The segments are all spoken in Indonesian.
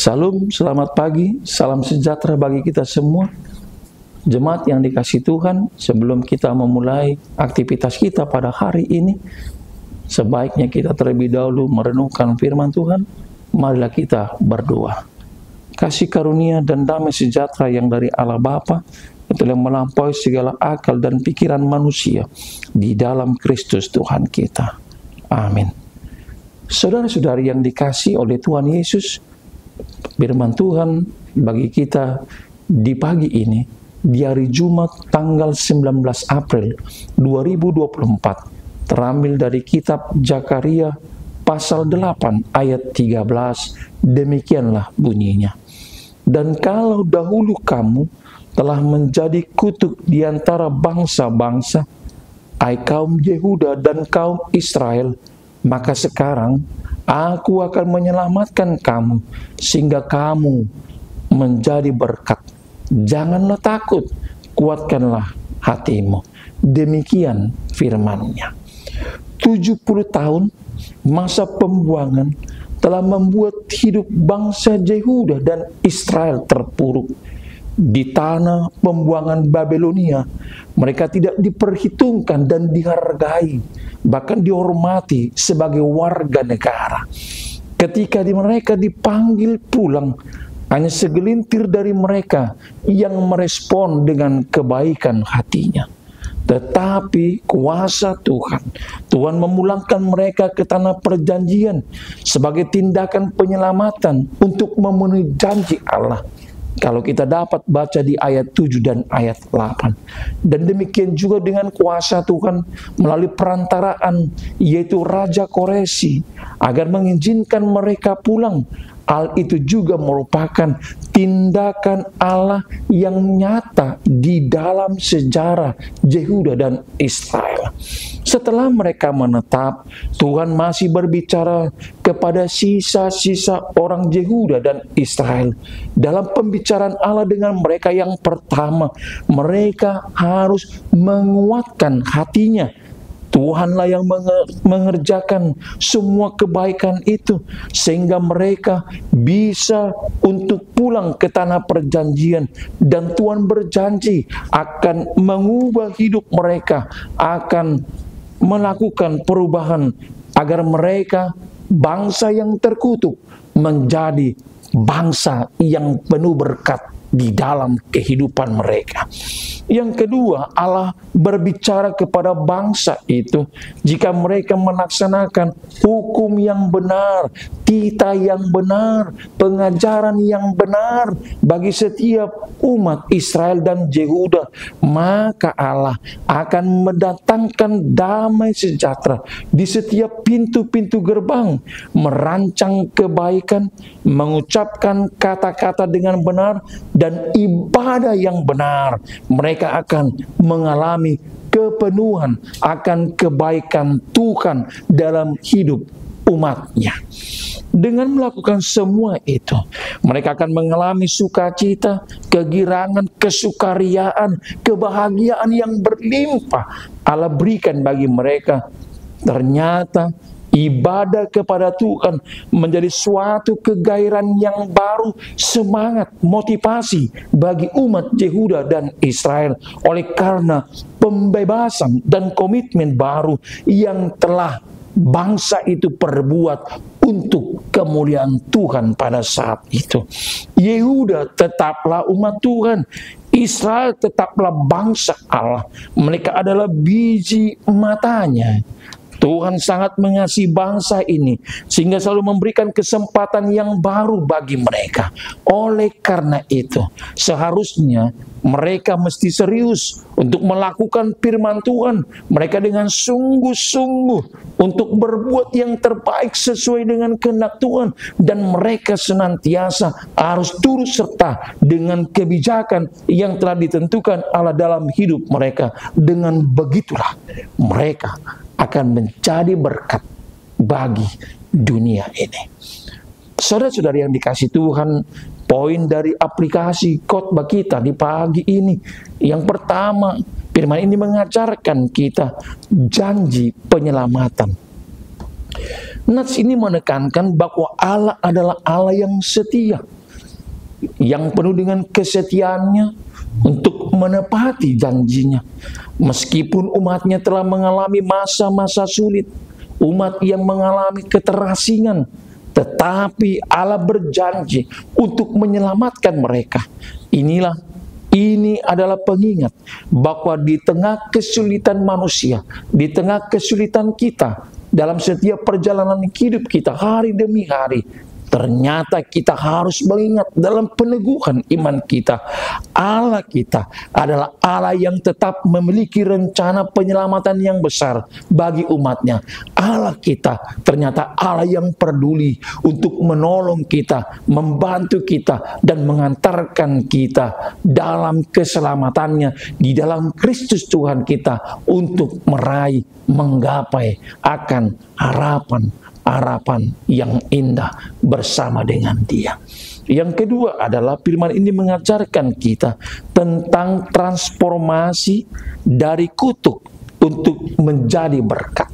Salam, selamat pagi, salam sejahtera bagi kita semua. Jemaat yang dikasihi Tuhan, sebelum kita memulai aktivitas kita pada hari ini, sebaiknya kita terlebih dahulu merenungkan firman Tuhan. Marilah kita berdoa. Kasih karunia dan damai sejahtera yang dari Allah Bapa, itu yang melampaui segala akal dan pikiran manusia, di dalam Kristus Tuhan kita. Amin. Saudara-saudari yang dikasihi oleh Tuhan Yesus, firman Tuhan bagi kita di pagi ini, di hari Jumat tanggal 19 April 2024, terambil dari kitab Zakaria pasal 8 ayat 13, demikianlah bunyinya. Dan kalau dahulu kamu telah menjadi kutuk di antara bangsa-bangsa, hai kaum Yehuda dan kaum Israel, maka sekarang Aku akan menyelamatkan kamu, sehingga kamu menjadi berkat. Janganlah takut, kuatkanlah hatimu. Demikian firman-Nya. 70 tahun masa pembuangan telah membuat hidup bangsa Yehuda dan Israel terpuruk. Di tanah pembuangan Babelonia, mereka tidak diperhitungkan dan dihargai, bahkan dihormati sebagai warga negara. Ketika mereka dipanggil pulang, hanya segelintir dari mereka yang merespon dengan kebaikan hatinya. Tetapi kuasa Tuhan memulangkan mereka ke tanah perjanjian sebagai tindakan penyelamatan untuk memenuhi janji Allah. Kalau kita dapat baca di ayat 7 dan ayat 8. Dan demikian juga dengan kuasa Tuhan melalui perantaraan, yaitu Raja Koresi, agar mengizinkan mereka pulang. Hal itu juga merupakan tindakan Allah yang nyata di dalam sejarah Yehuda dan Israel. Setelah mereka menetap, Tuhan masih berbicara kepada sisa-sisa orang Yehuda dan Israel. Dalam pembicaraan Allah dengan mereka, yang pertama, mereka harus menguatkan hatinya. Tuhanlah yang mengerjakan semua kebaikan itu, sehingga mereka bisa untuk pulang ke tanah perjanjian. Dan Tuhan berjanji akan mengubah hidup mereka, akan melakukan perubahan agar mereka, bangsa yang terkutuk, menjadi bangsa yang penuh berkat di dalam kehidupan mereka. Yang kedua, Allah berbicara kepada bangsa itu, jika mereka melaksanakan hukum yang benar, titah yang benar, pengajaran yang benar bagi setiap umat Israel dan Yehuda, maka Allah akan mendatangkan damai sejahtera di setiap pintu-pintu gerbang, merancang kebaikan, mengucapkan kata-kata dengan benar, dan ibadah yang benar. Mereka akan mengalami kepenuhan akan kebaikan Tuhan dalam hidup umatnya. Dengan melakukan semua itu, mereka akan mengalami sukacita, kegirangan, kesukariaan, kebahagiaan yang berlimpah Allah berikan bagi mereka. Ternyata ibadah kepada Tuhan menjadi suatu kegairahan yang baru, semangat, motivasi bagi umat Yehuda dan Israel, oleh karena pembebasan dan komitmen baru yang telah bangsa itu perbuat untuk kemuliaan Tuhan pada saat itu. Yehuda tetaplah umat Tuhan, Israel tetaplah bangsa Allah. Mereka adalah biji matanya. Tuhan sangat mengasihi bangsa ini, sehingga selalu memberikan kesempatan yang baru bagi mereka. Oleh karena itu, seharusnya mereka mesti serius untuk melakukan firman Tuhan. Mereka dengan sungguh-sungguh untuk berbuat yang terbaik sesuai dengan kehendak Tuhan. Dan mereka senantiasa harus turut serta dengan kebijakan yang telah ditentukan Allah dalam hidup mereka. Dengan begitulah mereka akan menjadi berkat bagi dunia ini. Saudara-saudari yang dikasihi Tuhan, poin dari aplikasi khotbah kita di pagi ini, yang pertama, firman ini mengajarkan kita janji penyelamatan. Nats ini menekankan bahwa Allah adalah Allah yang setia. yang penuh dengan kesetiaannya untuk menepati janjinya. Meskipun umatnya telah mengalami masa-masa sulit, umat yang mengalami keterasingan, tetapi Allah berjanji untuk menyelamatkan mereka. Ini adalah pengingat bahwa di tengah kesulitan manusia, di tengah kesulitan kita, dalam setiap perjalanan hidup kita hari demi hari, ternyata kita harus mengingat dalam peneguhan iman kita, Allah kita adalah Allah yang tetap memiliki rencana penyelamatan yang besar bagi umatnya. Allah kita ternyata Allah yang peduli untuk menolong kita, membantu kita, dan mengantarkan kita dalam keselamatannya di dalam Kristus Tuhan kita untuk meraih, menggapai akan harapan yang indah bersama dengan Dia. Yang kedua adalah firman ini mengajarkan kita tentang transformasi dari kutuk untuk menjadi berkat.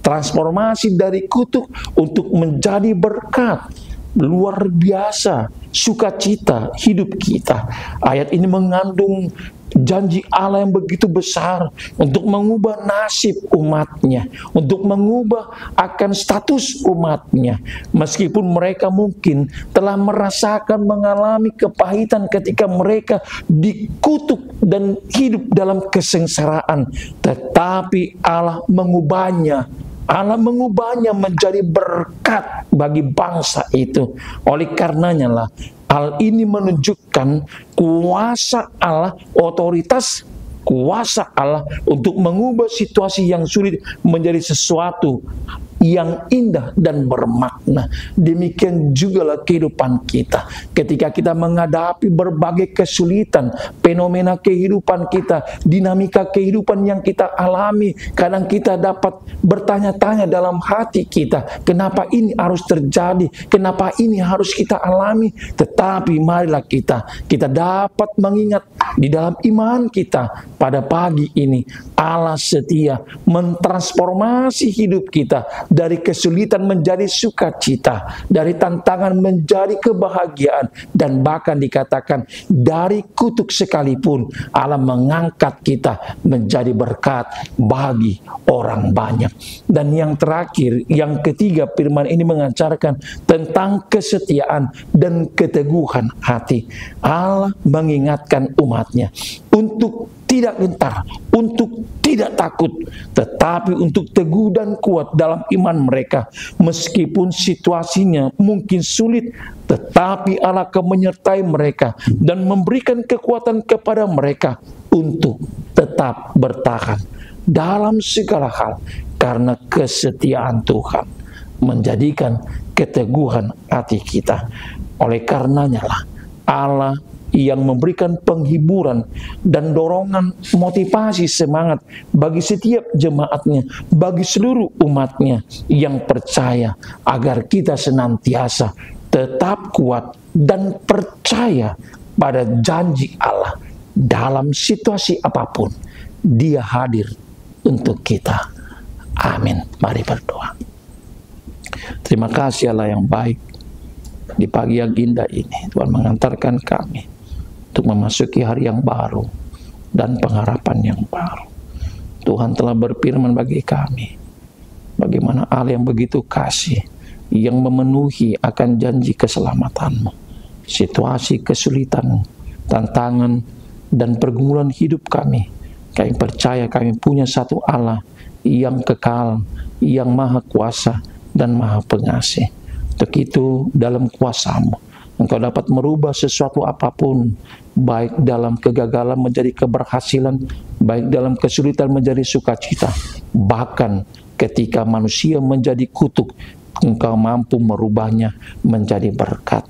Transformasi dari kutuk untuk menjadi berkat. Luar biasa sukacita hidup kita. Ayat ini mengandung janji Allah yang begitu besar untuk mengubah nasib umatnya, untuk mengubah akan status umatnya. Meskipun mereka mungkin telah merasakan, mengalami kepahitan ketika mereka dikutuk dan hidup dalam kesengsaraan, tetapi Allah mengubahnya menjadi berkat bagi bangsa itu. Oleh karenanya lah, hal ini menunjukkan kuasa Allah, otoritas kuasa Allah untuk mengubah situasi yang sulit menjadi sesuatu yang indah dan bermakna. Demikian juga kehidupan kita. Ketika kita menghadapi berbagai kesulitan, fenomena kehidupan kita, dinamika kehidupan yang kita alami, kadang kita dapat bertanya-tanya dalam hati kita, kenapa ini harus terjadi? Kenapa ini harus kita alami? Tetapi marilah kita dapat mengingat di dalam iman kita pada pagi ini, Allah setia mentransformasi hidup kita dari kesulitan menjadi sukacita, dari tantangan menjadi kebahagiaan, dan bahkan dikatakan dari kutuk sekalipun Allah mengangkat kita menjadi berkat bagi orang banyak. Dan yang terakhir, yang ketiga, firman ini mengajarkan tentang kesetiaan dan keteguhan hati. Allah mengingatkan umatnya untuk tidak gentar, untuk tidak takut, tetapi untuk teguh dan kuat dalam iman mereka. Meskipun situasinya mungkin sulit, tetapi Allah akan menyertai mereka dan memberikan kekuatan kepada mereka untuk tetap bertahan dalam segala hal, karena kesetiaan Tuhan menjadikan keteguhan hati kita. Oleh karenanya lah Allah yang memberikan penghiburan dan dorongan, motivasi, semangat bagi setiap jemaatnya, bagi seluruh umatnya yang percaya, agar kita senantiasa tetap kuat dan percaya pada janji Allah. Dalam situasi apapun, Dia hadir untuk kita. Amin. Mari berdoa. Terima kasih Allah yang baik. Di pagi yang indah ini, Tuhan mengantarkan kami untuk memasuki hari yang baru dan pengharapan yang baru. Tuhan telah berfirman bagi kami, bagaimana Allah yang begitu kasih, yang memenuhi akan janji keselamatanmu. Situasi kesulitan, tantangan, dan pergumulan hidup kami percaya kami punya satu Allah yang kekal, yang maha kuasa dan maha pengasih. Untuk itu dalam kuasa-Mu Engkau dapat merubah sesuatu apapun, baik dalam kegagalan menjadi keberhasilan, baik dalam kesulitan menjadi sukacita. Bahkan ketika manusia menjadi kutuk, Engkau mampu merubahnya menjadi berkat.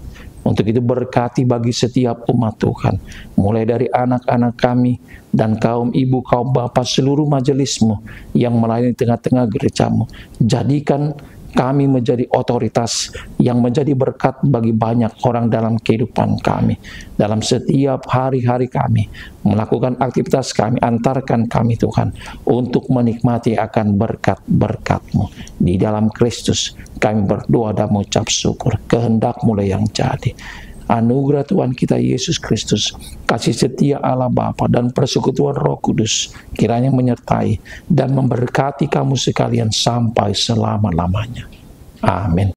Untuk itu berkati bagi setiap umat Tuhan, mulai dari anak-anak kami dan kaum ibu, kaum bapak, seluruh majelis-Mu yang melayani tengah-tengah gereja-Mu. Jadikan kami menjadi otoritas yang menjadi berkat bagi banyak orang dalam kehidupan kami. Dalam setiap hari-hari kami melakukan aktivitas kami, antarkan kami Tuhan untuk menikmati akan berkat-berkat-Mu. Di dalam Kristus kami berdoa dan mengucap syukur. Kehendak-Mu yang jadi. anugerah Tuhan kita Yesus Kristus, kasih setia Allah Bapa, dan persekutuan Roh Kudus kiranya menyertai dan memberkati kamu sekalian sampai selama-lamanya. Amin.